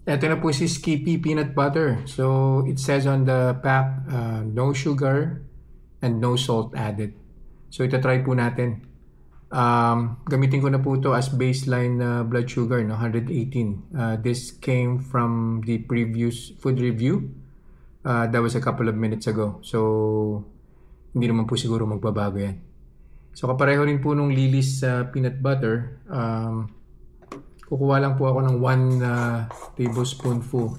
Ito na po si Skippy Peanut Butter. So, it says on the pack, no sugar and no salt added. So, try po natin. Gamitin ko na po ito as baseline blood sugar, no? 118. This came from the previous food review. That was a couple of minutes ago. So, hindi naman po siguro magbabago yan. So, kapareho rin po nung Lily's peanut butter. Kukuha lang po ako ng 1 tablespoonful.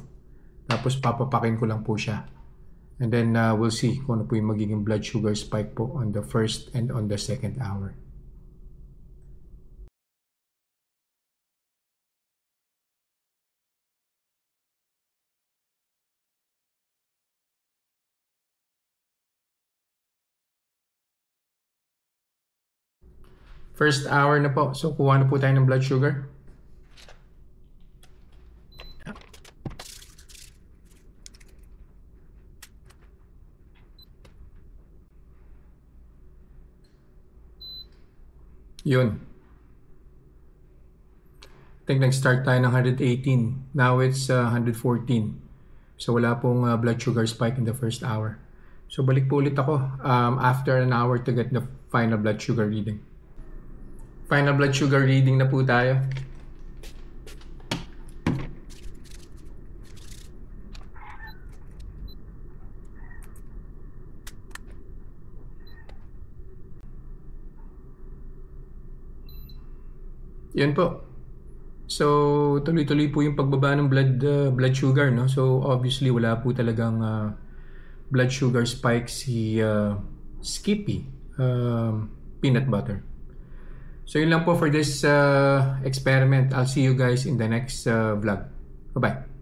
Tapos papapakin ko lang po siya. And then we'll see kung ano po yung magiging blood sugar spike po on the first and on the second hour. First hour na po. So, kuha na po tayo ng blood sugar. Yun. I think nag-start tayo ng 118. Now it's 114. So, wala pong blood sugar spike in the first hour. So, balik po ulit ako after an hour to get the final blood sugar reading. Final blood sugar reading na po tayo. Yan po. So, tuloy-tuloy po yung pagbaba ng blood sugar, no? So, obviously, wala po talagang blood sugar spike si Skippy peanut butter. So, yun lang po for this experiment. I'll see you guys in the next vlog. Bye-bye.